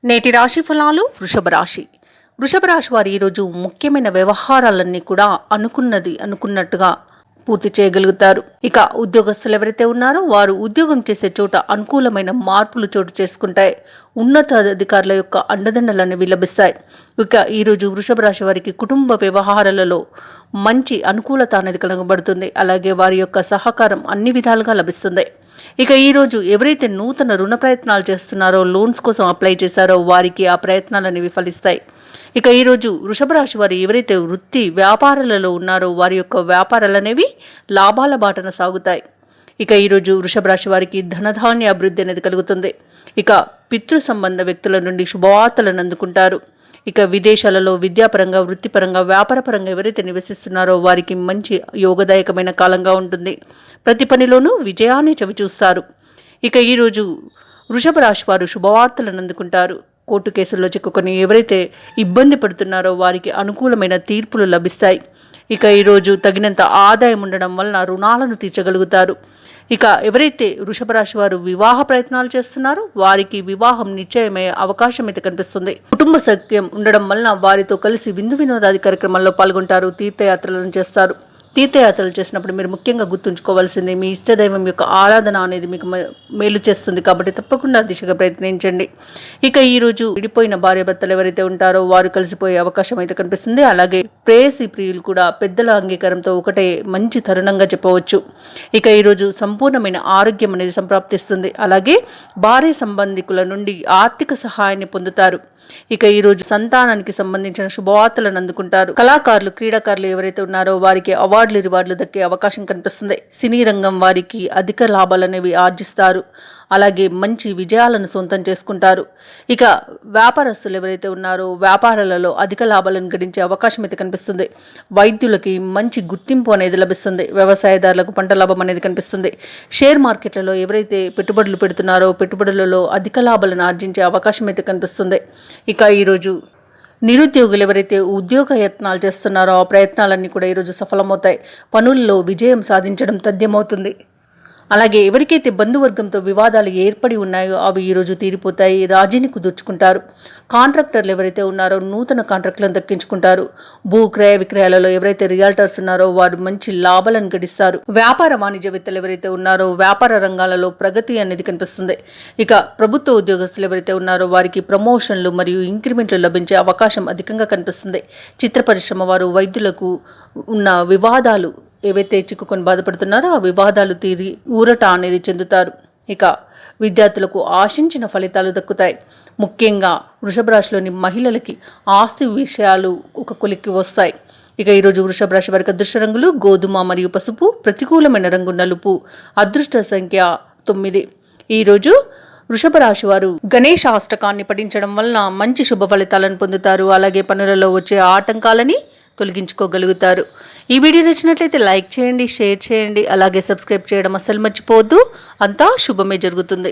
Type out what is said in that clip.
నేటి రాశి ఫలాలు వృషభ రాశి. వృషభ రాశి వారు ఈరోజు ముఖ్యమైన వ్యవహారాలన్నీ కూడా అనుకున్నట్టుగా పూర్తి చేయగలుగుతారు. ఇక ఉద్యోగస్తులు ఎవరైతే ఉన్నారో వారు ఉద్యోగం చేసే చోట అనుకూలమైన మార్పులు చోటు చేసుకుంటాయి. ఉన్నతాధికారుల యొక్క అండదండలు అనేవి లభిస్తాయి. ఇక ఈరోజు వృషభ రాశి వారికి కుటుంబ వ్యవహారాలలో మంచి అనుకూలత అనేది కనబడుతుంది. అలాగే వారి యొక్క సహకారం అన్ని విధాలుగా లభిస్తుంది. ఇక ఈరోజు ఎవరైతే నూతన రుణ ప్రయత్నాలు చేస్తున్నారో, లోన్స్ కోసం అప్లై చేశారో వారికి ఆ ప్రయత్నాలు అనేవి ఫలిస్తాయి. ఇక ఈరోజు వృషభ రాశి వారు ఎవరైతే వృత్తి వ్యాపారాలలో ఉన్నారో వారి యొక్క వ్యాపారాలు అనేవి లాభాల బాటన సాగుతాయి. ఇక ఈరోజు వృషభ రాశి వారికి ధనధాన్య అభివృద్ధి అనేది కలుగుతుంది. ఇక పితృ సంబంధ వ్యక్తుల నుండి శుభవార్తలను అందుకుంటారు. ఇక విదేశాలలో విద్యాపరంగా, వృత్తిపరంగా, వ్యాపారపరంగా ఎవరైతే నివసిస్తున్నారో వారికి మంచి యోగదాయకమైన కాలంగా ఉంటుంది. ప్రతి పనిలోనూ విజయాన్ని చవిచూస్తారు. ఇక ఈరోజు వృషభ రాశి వారు శుభవార్తలను అందుకుంటారు. కోర్టు కేసుల్లో చిక్కుకొని ఎవరైతే ఇబ్బంది పడుతున్నారో వారికి అనుకూలమైన తీర్పులు లభిస్తాయి. ఇక ఈరోజు తగినంత ఆదాయం ఉండడం వలన రుణాలను తీర్చగలుగుతారు. ఇక ఎవరైతే వృషభ రాశి వారు వివాహ ప్రయత్నాలు చేస్తున్నారో వారికి వివాహం నిశ్చయమయ్యే అవకాశం అయితే కనిపిస్తుంది. కుటుంబ సఖ్యం ఉండడం వలన వారితో కలిసి విందు వినోదాది కార్యక్రమాల్లో పాల్గొంటారు. తీర్థయాత్రలను చేస్తారు. తీర్థయాత్రలు చేసినప్పుడు మీరు ముఖ్యంగా గుర్తుంచుకోవాల్సింది మీ ఇష్టదైవం యొక్క ఆరాధన అనేది మీకు మేలు చేస్తుంది. కాబట్టి తప్పకుండా దిశగా ప్రయత్నించండి. ఇక ఈరోజు విడిపోయిన భార్యాభర్తలు ఎవరైతే ఉంటారో వారు కలిసిపోయే అవకాశం అయితే కనిపిస్తుంది. అలాగే ప్రేయసి ప్రియులు కూడా పెద్దల అంగీకారంతో ఒకటే మంచి తరుణంగా చెప్పవచ్చు. ఇక ఈరోజు సంపూర్ణమైన ఆరోగ్యం అనేది సంప్రాప్తిస్తుంది. అలాగే భార్య సంబంధికుల నుండి ఆర్థిక సహాయాన్ని పొందుతారు. ఇక ఈరోజు సంతానానికి సంబంధించిన శుభవార్తలను అందుకుంటారు. కళాకారులు, క్రీడాకారులు ఎవరైతే ఉన్నారో వారికి అవార్డులు, రివార్డులు దక్కే అవకాశం కనిపిస్తుంది. సినీ రంగం వారికి అధిక లాభాలు అనేవి ఆర్జిస్తారు. అలాగే మంచి విజయాలను సొంతం చేసుకుంటారు. ఇక వ్యాపారస్తులు ఎవరైతే ఉన్నారో వ్యాపారాలలో అధిక లాభాలను గడించే అవకాశం అయితే కనిపిస్తుంది. వైద్యులకి మంచి గుర్తింపు అనేది లభిస్తుంది. వ్యవసాయదారులకు పంట లాభం అనేది కనిపిస్తుంది. షేర్ మార్కెట్లలో ఎవరైతే పెట్టుబడులు పెడుతున్నారో పెట్టుబడులలో అధిక లాభాలను ఆర్జించే అవకాశం అయితే కనిపిస్తుంది. ఇక ఈరోజు నిరుద్యోగులు ఎవరైతే ఉద్యోగ యత్నాలు చేస్తున్నారో ఆ ప్రయత్నాలన్నీ కూడా ఈరోజు సఫలమవుతాయి. పనుల్లో విజయం సాధించడం తథ్యమవుతుంది. అలాగే ఎవరికైతే బంధువర్గంతో వివాదాలు ఏర్పడి ఉన్నాయో అవి ఈరోజు తీరిపోతాయి. రాజీని కుదుర్చుకుంటారు. కాంట్రాక్టర్లు ఎవరైతే ఉన్నారో నూతన కాంట్రాక్టులను దక్కించుకుంటారు. భూ క్రయ విక్రయాలలో ఎవరైతే రియాల్టర్స్ ఉన్నారో వారు మంచి లాభాలను గడిస్తారు. వ్యాపార వాణిజ్యవేత్తలు ఎవరైతే ఉన్నారో వ్యాపార రంగాలలో ప్రగతి అనేది కనిపిస్తుంది. ఇక ప్రభుత్వ ఉద్యోగస్తులు ఎవరైతే ఉన్నారో వారికి ప్రమోషన్లు మరియు ఇంక్రిమెంట్లు లభించే అవకాశం అధికంగా కనిపిస్తుంది. చిత్ర పరిశ్రమ వారు వైద్యులకు ఉన్న వివాదాలు ఏవైతే చిక్కుకొని బాధపడుతున్నారో ఆ వివాదాలు తీరి ఊరట అనేది చెందుతారు. ఇక విద్యార్థులకు ఆశించిన ఫలితాలు దక్కుతాయి. ముఖ్యంగా వృషభ రాశిలోని మహిళలకి ఆస్తి విషయాలు ఒక కొలిక్కి వస్తాయి. ఇక ఈరోజు వృషభ రాశి వారికి అదృష్ట రంగులు గోధుమ మరియు పసుపు, ప్రతికూలమైన రంగు నలుపు, అదృష్ట సంఖ్య 9. ఈరోజు వృషభ రాశి వారు గణేష అష్టకాన్ని పఠించడం వలన మంచి శుభ ఫలితాలను పొందుతారు. అలాగే పనులలో వచ్చే ఆటంకాలని తొలగించుకోగలుగుతారు. ఈ వీడియో నచ్చినట్లయితే లైక్ చేయండి, షేర్ చేయండి, అలాగే సబ్స్క్రైబ్ చేయడం అస్సలు మర్చిపోవద్దు. అంతా శుభమే జరుగుతుంది.